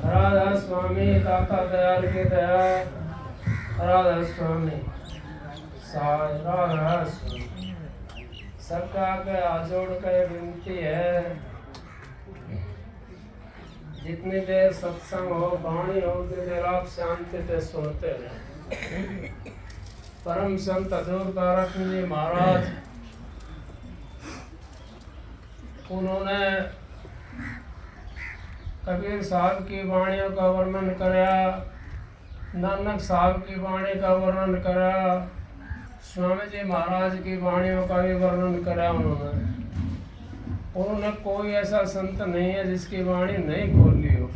राधा स्वामी दाता दयाल के दया। राधा स्वामी साय राधा स्वामी। सबका आगे हाथ जोड़ कर विनती है, जितनी देर सत्संग हो वाणी हो उतनी देर आप शांति से सुनते रहे। परम संत हजूर तारक जी महाराज, उन्होंने कबीर साहब की वाणियों का वर्णन करा, नानक साहब की वाणी का वर्णन करा, स्वामी जी महाराज की वाणियों का भी वर्णन करा। उन्होंने कोई ऐसा संत नहीं है जिसकी वाणी नहीं खोली हो,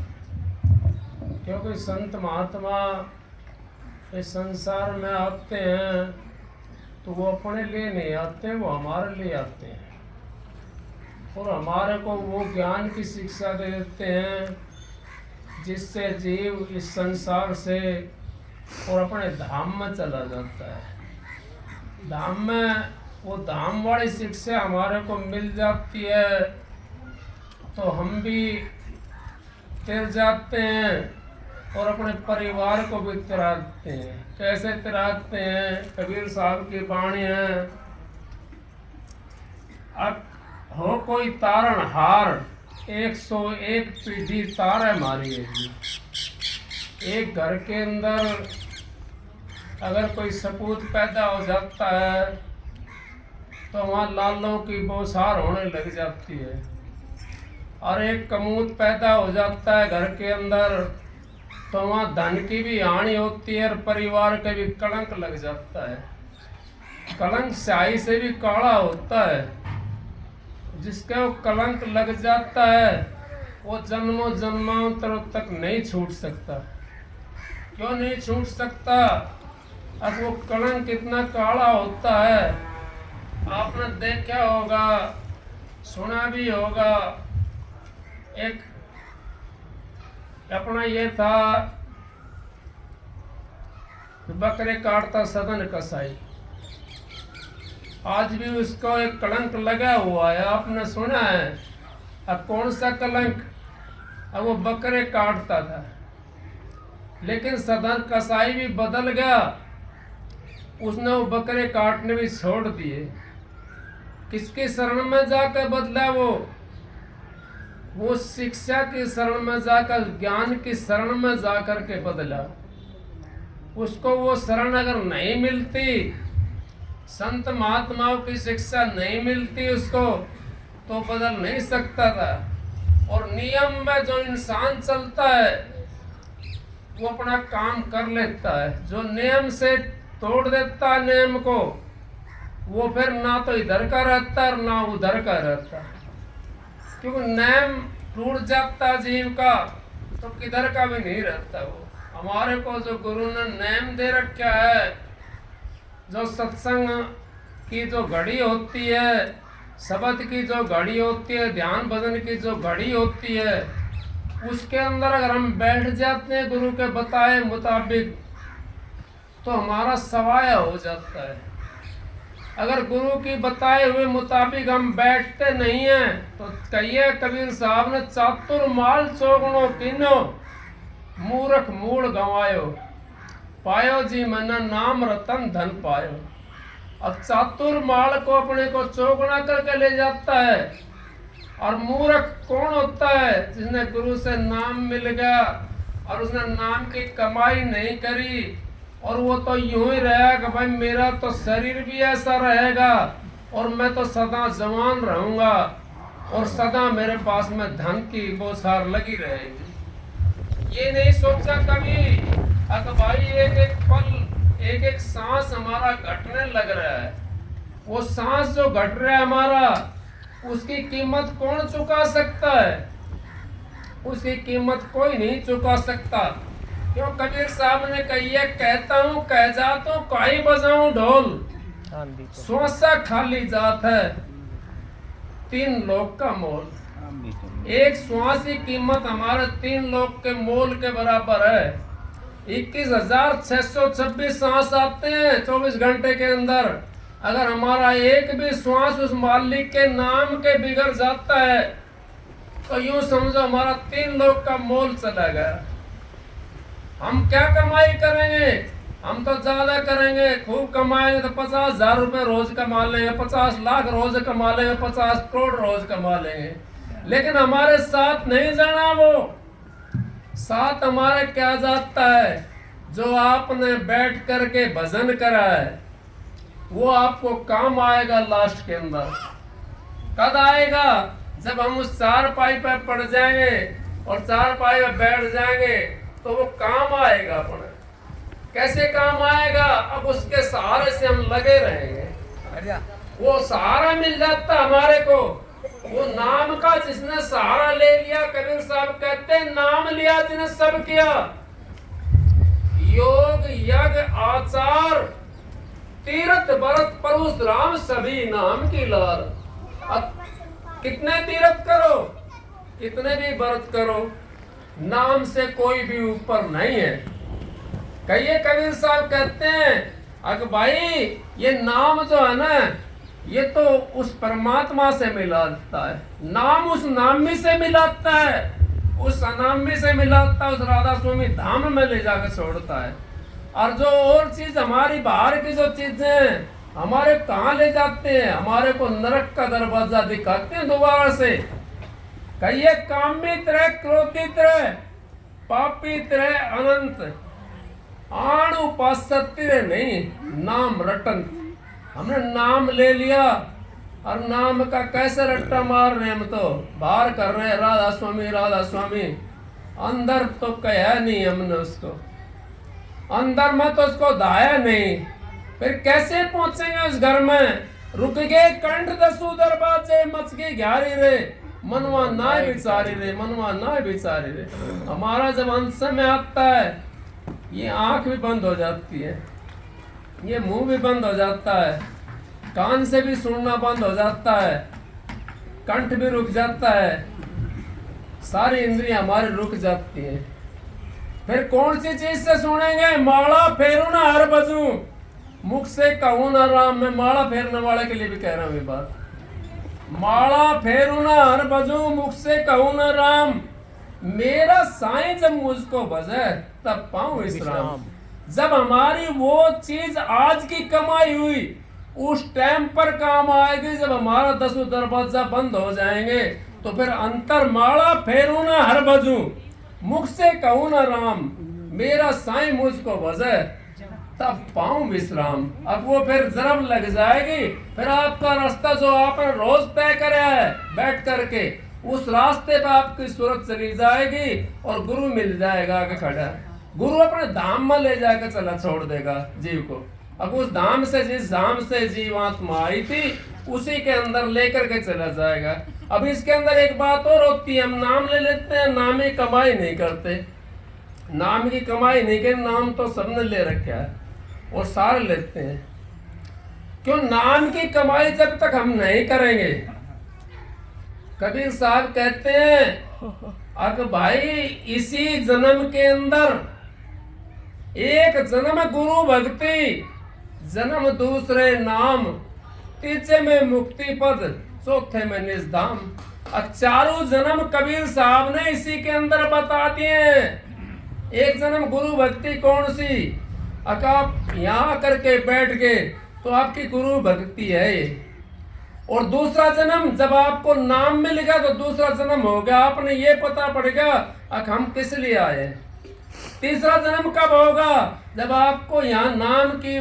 क्योंकि संत महात्मा इस संसार में आते हैं तो वो अपने लिए नहीं आते, वो हमारे लिए आते हैं और हमारे को वो ज्ञान की शिक्षा दे देते हैं जिससे जीव इस संसार से और अपने धाम में चला जाता है। धाम में वो धाम वाली शिक्षा हमारे को मिल जाती है तो हम भी तिर जाते हैं और अपने परिवार को भी तिराते हैं। कैसे तिराते हैं? कबीर साहब की वाणी है, अब हो कोई तारण हार 101 पीढ़ी तार है मारी है। एक घर के अंदर अगर कोई सपूत पैदा हो जाता है तो वहाँ लालों की बौछार होने लग जाती है, और एक कमूत पैदा हो जाता है घर के अंदर तो वहाँ धन की भी हानि होती है और परिवार का भी कलंक लग जाता है। कलंक स्याही से भी काला होता है, जिसका वो कलंक लग जाता है वो जन्मों जन्मांतरों तक नहीं छूट सकता। क्यों नहीं छूट सकता? अब वो कलंक कितना काला होता है, आपने देखा होगा, सुना भी होगा। एक अपना ये था बकरे काटता सदन कसाई, आज भी उसको एक कलंक लगा हुआ है, आपने सुना है। अब कौन सा कलंक? अब वो बकरे काटता था, लेकिन सदन कसाई भी बदल गया, उसने वो बकरे काटने भी छोड़ दिए। किसकी शरण में जाकर बदला? वो शिक्षा की शरण में जाकर, ज्ञान की शरण में जाकर के बदला। उसको वो शरण अगर नहीं मिलती, संत महात्माओं की शिक्षा नहीं मिलती उसको, तो बदल नहीं सकता था। और नियम में जो इंसान चलता है वो अपना काम कर लेता है, जो नियम से तोड़ देता है नियम को, वो फिर ना तो इधर का रहता है ना उधर का रहता है। क्योंकि नियम टूट जाता जीव का तो किधर का भी नहीं रहता। वो हमारे को जो गुरु ने नियम दे रखा है, जो सत्संग की जो घड़ी होती है, शब्द की जो घड़ी होती है, ध्यान भजन की जो घड़ी होती है, उसके अंदर अगर हम बैठ जाते हैं गुरु के बताए मुताबिक तो हमारा सवाया हो जाता है। अगर गुरु की बताए हुए मुताबिक हम बैठते नहीं हैं तो कहिए कबीर साहब ने, चातुर माल चौगुनो कीनो, मूर्ख मूल गंवायो, पायो जी मना नाम रतन धन पायो। अब चातुर माल को अपने को चौगुना करके ले जाता है, और मूर्ख कौन होता है? जिसने गुरु से नाम मिल गया और उसने नाम की कमाई नहीं करी, और वो तो यूं ही रहा कि भाई मेरा तो शरीर भी ऐसा रहेगा और मैं तो सदा जवान रहूंगा और सदा मेरे पास में धन की बौछार लगी रहेगी। ये नहीं सोचा कभी अगर भाई एक एक पल, एक एक सांस हमारा घटने लग रहा है, वो सांस जो घट रहा है हमारा, उसकी कीमत कौन चुका सकता है? उसकी कीमत कोई नहीं चुका सकता। क्यों? कबीर साहब ने कही है, कहता हूँ कह जाता हूँ काई बजाऊं ढोल, श्वासा खाली जात है 3 लोक का मोल। एक श्वास की कीमत हमारे 3 लोक के मोल के बराबर है। 21,626 सांस आते हैं 24 घंटे के अंदर। अगर हमारा एक भी श्वास उस मालिक के नाम के बिगड़ जाता है तो यूं समझो हमारा 3 लोग का मोल चला गया। हम क्या कमाई करेंगे? हम तो ज्यादा करेंगे, खूब कमाएंगे तो 50,000 रुपए रोज कमा लेंगे, 50 लाख रोज कमा लेंगे, 50 करोड़ रोज कमा लेंगे। लेकिन हमारे साथ नहीं जाना वो। साथ हमारे क्या जाता है? जो आपने बैठ करके भजन करा है वो आपको काम आएगा लास्ट के अंदर। कब आएगा? जब हम उस चारपाई पे पड़ जाएंगे और चारपाई पे बैठ जाएंगे तो वो काम आएगा अपने। कैसे काम आएगा? अब उसके सहारे से हम लगे रहेंगे, वो सहारा मिल जाता हमारे को। वो नाम का जिसने सहारा ले लिया, कबीर साहब कहते हैं नाम लिया जिसने सब किया। योग यज्ञ आचार तीर्थ व्रत परशुराम सभी नाम की लाल। अब कितने तीर्थ करो, कितने भी व्रत करो, नाम से कोई भी ऊपर नहीं है। कहिए कबीर साहब कहते हैं अग भाई ये नाम जो है ना ये तो उस परमात्मा से मिलाता है। नाम उस नामी से मिलाता है, उस अनामी से मिलाता है, उस राधा स्वामी धाम में ले जाकर छोड़ता है। और जो और चीज हमारी बाहर की जो चीजें हमारे कहाँ ले जाते हैं? हमारे को नरक का दरवाजा दिखाते हैं दोबारा से। कहिए कामित रहे, क्रोधित रहे, पापित रहे, अनंत आण उपासत्य नहीं, नाम रटन। हमने नाम ले लिया और नाम का कैसे रट्टा मार रहे हैं? हम तो बाहर कर रहे हैं राधा स्वामी राधा स्वामी, अंदर तो कहा नहीं हमने उसको, अंदर में तो उसको दाया नहीं। फिर कैसे पहुंचेंगे उस घर में? रुक गए कंठ दसू दरवाजे, मच गई ग्यारी रे, मनवा ना बिचारी रे, मनवा ना बिचारी रे। हमारा जब अंत समय आता है ये आंख भी बंद हो जाती है, ये मुंह भी बंद हो जाता है, कान से भी सुनना बंद हो जाता है, कंठ भी रुक जाता है, सारी इंद्रियां हमारी रुक जाती हैं। फिर कौन सी चीज से सुनेंगे? माला फेरू ना हर बजू, मुख से कहूं ना राम। मैं माला फेरने वाले के लिए भी कह रहा हूं ये बात। माला फेरू ना हर बजू, मुख से कहूं ना राम। मेरा साईं जब मुझको भजे तब पाऊं विश्राम। जब हमारी वो चीज आज की कमाई हुई उस टाइम पर काम आएगी। जब हमारा 10 दरवाजा बंद हो जाएंगे तो फिर अंतर माला फेरू ना हर बजू, मुख से कहूं ना राम। मेरा साईं मुझको भजे तब पाऊं विश्राम। अब वो फिर जरम लग जाएगी। फिर आपका रास्ता जो आपने रोज तय कराया है बैठ करके, उस रास्ते पे आपकी सूरत चली जाएगी और गुरु मिल जाएगा आगे खड़ा। गुरु अपने धाम में ले जाकर चला छोड़ देगा जीव को। अब उस धाम से जिस धाम से जीवात्मा आई थी उसी के अंदर लेकर के चला जाएगा। अब इसके अंदर एक बात और होती है, हम नाम ले लेते हैं, नाम की कमाई नहीं करते। नाम की कमाई नहीं करते, नाम तो सबने ले रखा है और सारे लेते हैं। क्यों? नाम की कमाई जब तक हम नहीं करेंगे। कबीर साहब कहते हैं अगर भाई इसी जन्म के अंदर एक जन्म गुरु भक्ति, जन्म दूसरे नाम, तीसरे में मुक्ति पद, चौथे में निजधाम। चारों जन्म कबीर साहब ने इसी के अंदर बता दिए। एक जन्म गुरु भक्ति कौन सी? अगर आप यहाँ करके बैठ गए तो आपकी गुरु भक्ति है ये। और दूसरा जन्म जब आपको नाम मिल गया तो दूसरा जन्म हो गया, आपने ये पता पड़ेगा अब हम किस लिए आए। तीसरा जन्म कब होगा? जब आपको यहाँ नाम की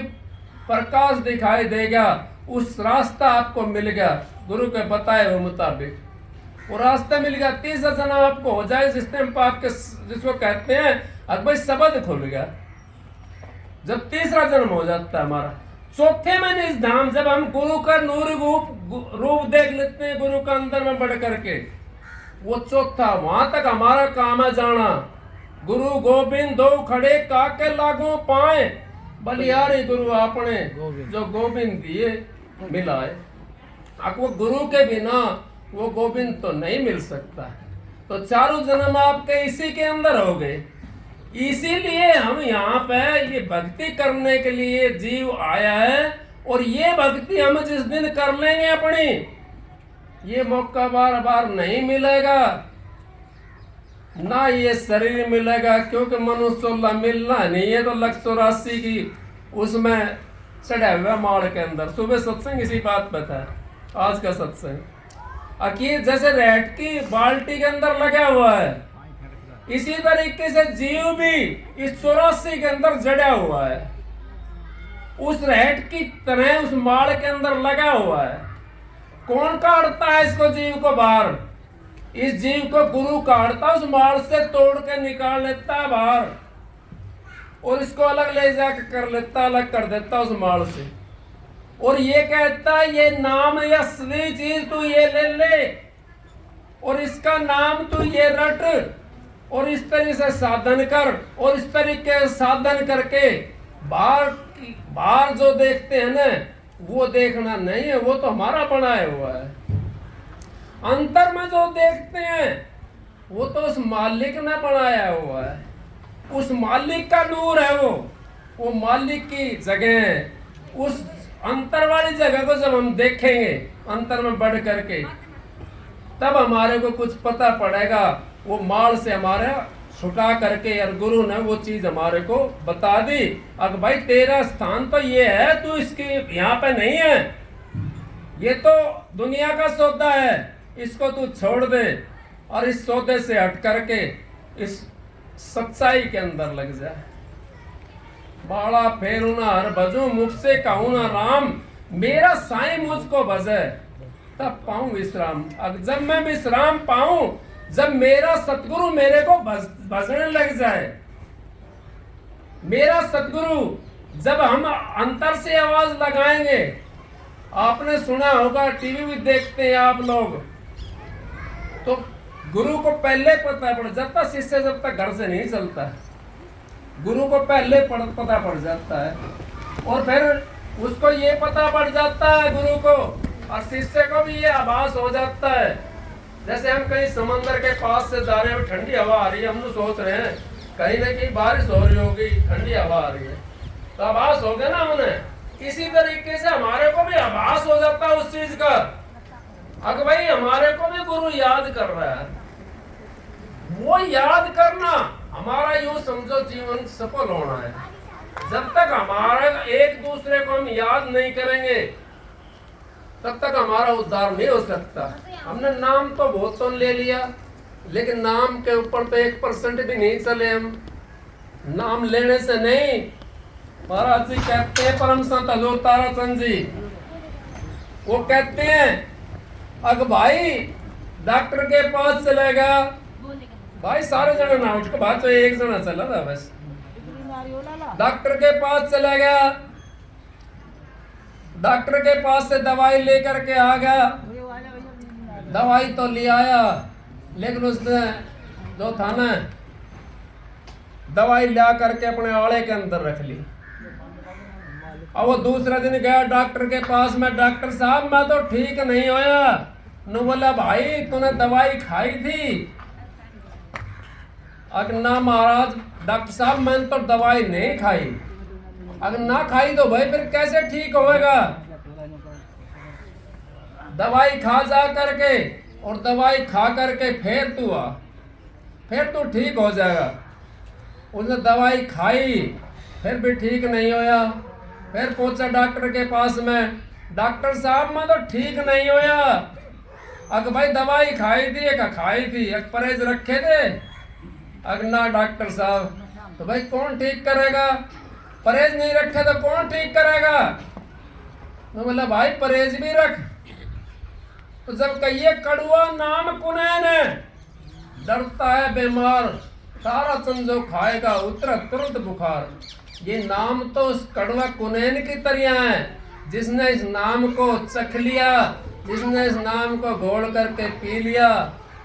प्रकाश दिखाई देगा, उस रास्ता आपको मिल गया गुरु के बताए हुए मुताबिक, वो रास्ता मिल गया। तीसरा जन्म आपको हो जाए जिस टाइम पर आपके जिसको कहते हैं अब भाई शब्द खुल गया, जब तीसरा जन्म हो जाता है हमारा। चौथे में निजधाम, जब हम गुरु का नूर रूप देख लेते हैं गुरु का अंदर में बढ़ करके, वो चौथा। वहां तक हमारा काम है जाना। गुरु गोविंद दो खड़े काके लागो पाए, बलियारी गुरु आपने जो गोविंद दिए मिलाए। अब वो गुरु के बिना वो गोविंद तो नहीं मिल सकता। तो चारों जन्म आपके इसी के अंदर हो गए। इसीलिए हम यहाँ पे ये भक्ति करने के लिए जीव आया है। और ये भक्ति हम जिस दिन कर लेंगे अपनी, ये मौका बार बार नहीं मिलेगा। ना ये शरीर मिलेगा, क्योंकि मनुष्य मिलना नहीं है तो 184 की उसमें चढ़ा हुआ माड़ के अंदर। सुबह सत्संग इसी बात पे था, आज का सत्संग। अकीर जैसे रेत की बाल्टी के अंदर लगा हुआ है, इसी तरीके से जीव भी इस 84 के अंदर जड़ा हुआ है, उस रेत की तरह उस माड़ के अंदर लगा हुआ है। कौन काटता है इसको, जीव को बाहर? इस जीव को गुरु काटता, उस माड़ से तोड़ के निकाल लेता है बाहर और इसको अलग ले जाकर कर लेता, अलग कर देता उस माड़ से। और ये कहता है ये नाम ये असली चीज तू ये ले ले और इसका नाम तू ये रट और इस तरीके से साधन कर, और इस तरीके से साधन करके बाहर जो देखते हैं ना वो देखना नहीं है, वो तो हमारा बनाया हुआ है। अंतर में जो देखते हैं वो तो उस मालिक ने बनाया हुआ है, उस मालिक का नूर है वो मालिक की जगह है। उस अंतर वाली जगह को जब हम देखेंगे अंतर में बढ़ करके, तब हमारे को कुछ पता पड़ेगा। वो माल से हमारा छुटा करके और गुरु ने वो चीज हमारे को बता दी। अब भाई तेरा स्थान तो ये है, तू इसकी यहाँ पे नहीं है, ये तो दुनिया का सौदा है, इसको तू छोड़ दे और इस सौदे से हट करके इस सच्चाई के अंदर लग जाए। बाड़ा फेरू ना हर भजू, मुख से कहूँ ना राम, मेरा साईं मुझको भजे तब पाऊं विश्राम। अब जब मैं विश्राम पाऊं, जब मेरा सतगुरु मेरे को भजने लग जाए, मेरा सतगुरु जब हम अंतर से आवाज लगाएंगे। आपने सुना होगा, टीवी भी देखते हैं आप लोग, तो गुरु को पहले पता पड़ जाता, शिष्य जब तक घर से नहीं चलता, गुरु को पहले पता पड़ जाता है और फिर उसको ये पता पड़ जाता है गुरु को, और शिष्य को भी ये आभास हो जाता है। जैसे हम कहीं समंदर के पास से जा रहे हैं, ठंडी हवा आ रही है, हम लोग सोच रहे हैं कहीं ना कहीं बारिश हो रही होगी, ठंडी हवा आ रही है, तो आभास हो गया ना उन्हें। इसी तरीके से हमारे को भी आभास हो जाता है उस चीज का, अगर भाई हमारे को भी गुरु याद कर रहा है। वो याद करना हमारा यूं समझो जीवन सफल होना है। जब तक हमारा एक दूसरे को हम याद नहीं करेंगे तब तक हमारा उद्धार नहीं हो सकता। हमने नाम तो बहुत तो ले लिया, लेकिन नाम के ऊपर तो 1% भी नहीं चले हम। नाम लेने से नहीं, महाराज जी कहते हैं, परम संत हजूर ताराचंद जी वो कहते हैं, अग भाई डॉक्टर के पास चलेगा, भाई सारे जने ना उठ के बात, तो एक जना चला था बस, डॉक्टर के पास चला गया, डॉक्टर के पास से दवाई लेकर के आ गया, दवाई तो ले आया, लेकिन उसने जो था ना दवाई ला करके अपने आड़े के अंदर रख ली। और वो दूसरा दिन गया डॉक्टर के पास में, डॉक्टर साहब मैं तो ठीक नहीं होया। नु बोला भाई तूने दवाई खाई थी? अगर ना महाराज डॉक्टर साहब मैंने तो दवाई नहीं खाई। अगर ना खाई तो भाई फिर कैसे ठीक होएगा? दवाई खा जा करके, और दवाई खा करके फिर तू आ, फिर तू ठीक हो जाएगा। उसने दवाई खाई, फिर भी ठीक नहीं होया। फिर पहुंचा डॉक्टर के पास में, डॉक्टर साहब मैं तो ठीक नहीं होया। अगर भाई दवाई खाई थी, एक खाई थी, एक परहेज रखे थे? अगर ना डॉक्टर साहब, तो भाई कौन ठीक करेगा? परहेज नहीं रखे तो कौन ठीक करेगा? तो बोला भाई परहेज भी रख। तो जब कहिए कड़ुआ नाम कुनैन, डरता है बीमार, सारा जो खाएगा उतरा तुरंत बुखार। ये नाम तो उस कड़वा कुनैन की तरह है, जिसने इस नाम को चख लिया, जिसने इस नाम को घोल करके पी लिया,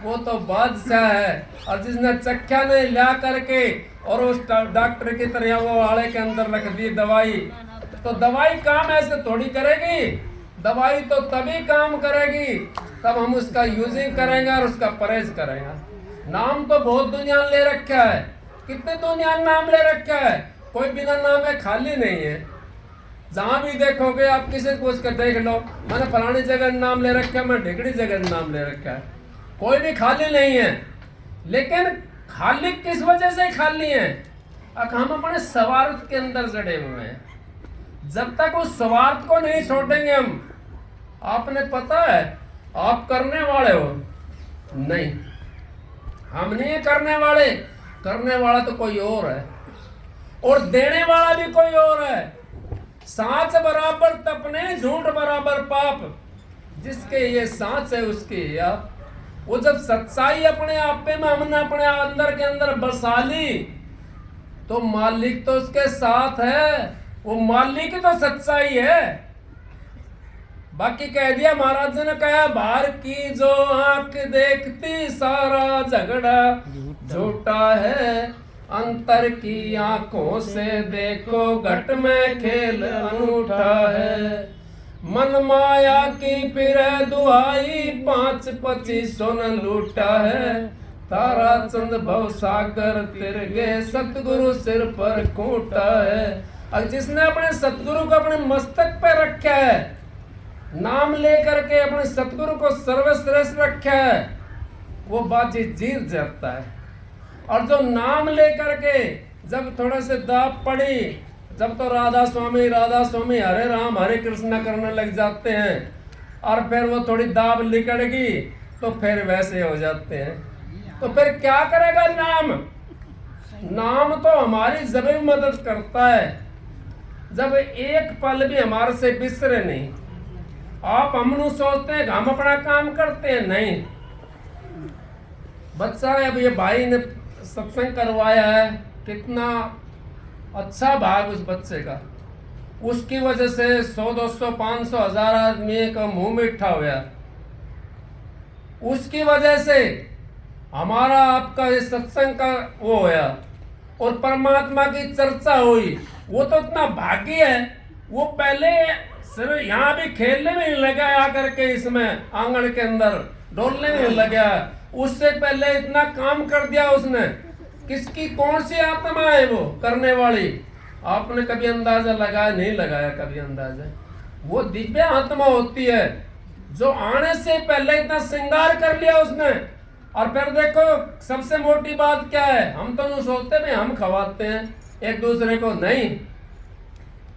वो तो बादशाह है। और जिसने चखा नहीं ला करके और उस डॉक्टर की तरह वो आड़े के अंदर रख दी दवाई, तो दवाई काम ऐसे थोड़ी करेगी। दवाई तो तभी काम करेगी तब हम उसका यूजिंग करेंगे और उसका परहेज करेंगे। नाम तो बहुत दुनिया ने ले रखा है, कितने दुनिया ने नाम ले रखा है, कोई बिना नाम है खाली नहीं है। जहाँ भी देखोगे आप किसी को पूछ कर देख लो, मैंने फलानी जगह नाम ले रखा है, मैं ढिकड़ी जगह नाम ले रखा है, कोई भी खाली नहीं है। लेकिन खाली किस वजह से खाली हैं? हम अपने स्वार्थ के अंदर जड़े हुए हैं। जब तक उस स्वार्थ को नहीं छोड़ेंगे हम, आपने पता है आप करने वाले हो नहीं, हम नहीं करने वाले, करने वाला तो कोई और है और देने वाला भी कोई और है। सांच बराबर तपने, झूठ बराबर पाप, जिसके ये सांच है उसके ये आप। वो जब सच्चाई अपने आप पे में हमने अपने अंदर के अंदर बसा ली तो मालिक तो उसके साथ है, वो मालिक ही तो सच्चाई है। बाकी कह दिया महाराज ने कहा, बाहर की जो आंख देखती सारा झगड़ा झूठा है, अंतर की आंखों से देखो घट में खेल अनूठा है। मन माया की फिर दुहाई, 5-25 सोना लूटा है, तारा चंद भव सागर तिरगे, सतगुरु सिर पर खूंटा है। अब जिसने अपने सतगुरु को अपने मस्तक पे रखा है, नाम लेकर के अपने सतगुरु को सर्वश्रेष्ठ रखा है, वो बाजी जीत जाता है। और जो नाम लेकर के जब थोड़े से दाब पड़ी, जब तो राधा स्वामी हरे राम हरे कृष्ण करने लग जाते हैं, और फिर वो थोड़ी दाब लिकड़गी तो फिर वैसे हो जाते हैं। तो फिर क्या करेगा नाम? नाम तो हमारी जब भी मदद करता है, जब एक पल भी हमारे से बिसरे नहीं। आप हम सोचते हैं हम अपना काम करते हैं, नहीं। बच्चा है, अब ये भाई ने सत्संग करवाया है, कितना अच्छा भाग उस बच्चे का। उसकी वजह से 100, 200, 500, 1000 आदमी का मुंह मीठा हो गया। उसकी वजह से हमारा आपका ये सत्संग का वो होया और परमात्मा की चर्चा हुई। वो तो इतना भाग्य है, वो पहले सिर्फ यहाँ भी खेलने में नहीं लगा, आकर के इसमें आंगन के अंदर डोलने में लगा, उससे पहले इतना काम कर दिया उसने। किसकी कौन सी आत्मा है वो करने वाली? आपने कभी अंदाजा लगाया? नहीं लगाया कभी अंदाजा। वो दिव्य आत्मा होती है जो आने से पहले इतना श्रृंगार कर लिया उसने। और फिर देखो सबसे मोटी बात क्या है, हम तो नहीं सोचते भाई हम खवाते हैं एक दूसरे को, नहीं।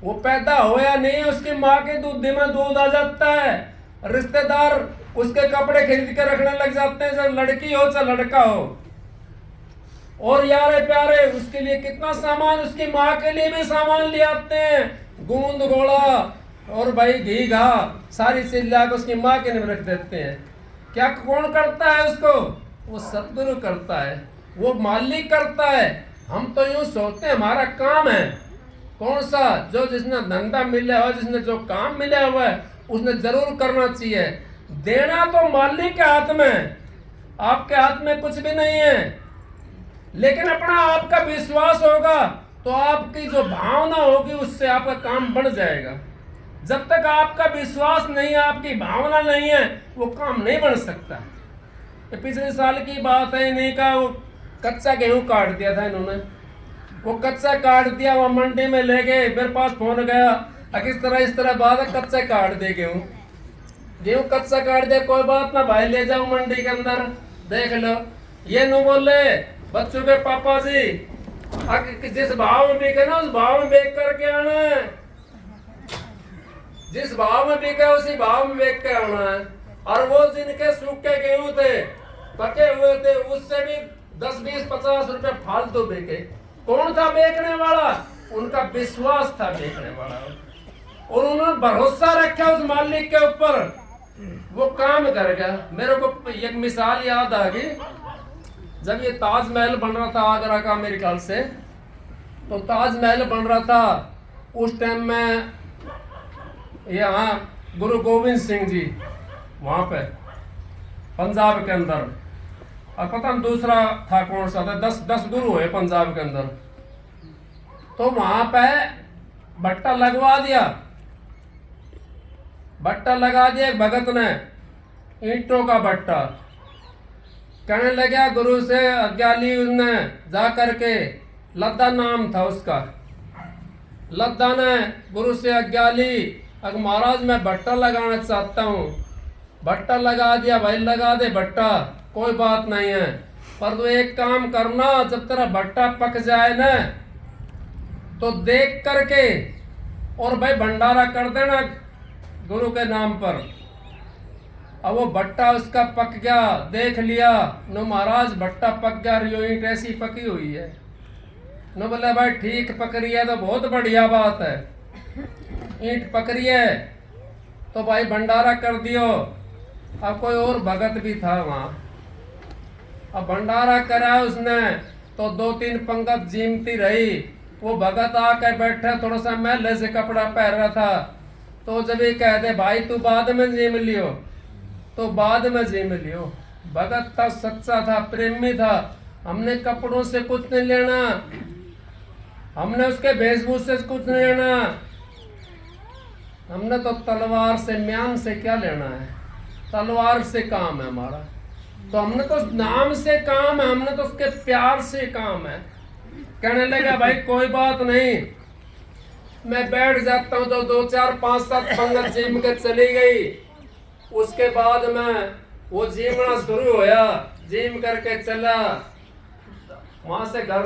वो पैदा होया नहीं, उसकी माँ के दूध में दूध आ जाता है, रिश्तेदार उसके कपड़े खरीद के रखने लग जाते हैं, चाहे लड़की हो चाहे लड़का हो। और यारे प्यारे उसके लिए कितना सामान, उसकी माँ के लिए भी सामान ले आते हैं, गूंद गोला और भाई घी घा सारी चीज लाकर उसकी माँ के लिए रख देते हैं। क्या कौन करता है उसको? वो सतगुरु करता है, वो मालिक करता है। हम तो यूं सोचते हैं हमारा काम है, कौन सा? जो जिसने धंधा मिला हुआ, जिसने जो काम मिला हुआ है उसने जरूर करना चाहिए। देना तो मालिक के हाथ में है, आपके हाथ में कुछ भी नहीं है। लेकिन अपना आपका विश्वास होगा तो आपकी जो भावना होगी उससे आपका काम बढ़ जाएगा। जब तक आपका विश्वास नहीं है, आपकी भावना नहीं है, वो काम नहीं बढ़ सकता। ये पिछले साल की बात है, इन्हीं का वो कच्चा गेहूं काट दिया था इन्होंने। वो कच्चा काट दिया, वहाँ मंडी में ले गए, मेरे पास फोन गया, इस तरह बात है, कच्चा काट दे गेहूं कच्चा काट दे, कोई बात ना भाई, ले जाओ मंडी के अंदर देख लो। ये न बोले बच्चों के पापा जी, जिस भाव में बिके ना उस भाव में बेच करके आना है, जिस भाव में बिका उसी भाव में बेच के आना है। और वो जिनके सूखे गेहूं थे, पके हुए थे, उससे भी 10, 20, 50 रुपए फालतू बिके। कौन था बेचने वाला? उनका विश्वास था बेचने वाला, और उन्होंने भरोसा रखा उस मालिक के ऊपर, वो काम कर गया। मेरे को एक मिसाल याद आ गई, जब ये ताजमहल बन रहा था आगरा का मेरे ख्याल से, तो ताजमहल बन रहा था उस टाइम में, यहाँ गुरु गोविंद सिंह जी वहाँ पे पंजाब के अंदर, और पता नहीं दूसरा था कौन सा था, 10 गुरु है पंजाब के अंदर। तो वहाँ पे भट्टा लगवा दिया, भट्टा लगा दिया एक भगत ने, ईंटों का भट्टा। कहने लगा गुरु से आज्ञा ली उसने, जा करके, लद्दा नाम था उसका, लद्दा ने गुरु से आज्ञा ली, अगर महाराज मैं भट्टा लगाना चाहता हूँ। भट्टा लगा दिया, भाई लगा दे भट्टा, कोई बात नहीं है। पर तो एक काम करना, जब तेरा भट्टा पक जाए ना तो देख करके और भाई भंडारा कर देना गुरु के नाम पर। अब वो भट्टा उसका पक गया, देख लिया नो महाराज भट्टा पक गया, यो ईंट ऐसी पकी हुई है। नो बोले भाई ठीक पक रही है तो बहुत बढ़िया बात है, ईंट पक रही है तो भाई भंडारा कर दियो। अब कोई और भगत भी था वहां, अब भंडारा करा उसने तो 2-3 पंगत जीमती रही। वो भगत आके बैठे, थोड़ा सा मैले से कपड़ा पहन रहा था, तो जब ये कहते भाई तू बाद में जीम लियो, तो बाद में जीम लियो। भगत था, सच्चा था, प्रेमी था। हमने कपड़ों से कुछ नहीं लेना, हमने उसके वेशभूषे से कुछ नहीं लेना, हमने तो तलवार से, म्यान से क्या लेना है, तलवार से काम है हमारा। तो हमने तो नाम से काम है, हमने तो उसके प्यार से काम है। कहने लगा भाई कोई बात नहीं, मैं बैठ जाता हूँ। तो 2, 4, 5, 7 पंगत जीम के चली गई। उसके बाद में वो जीमना शुरू होया, जिम करके चला, वहां से घर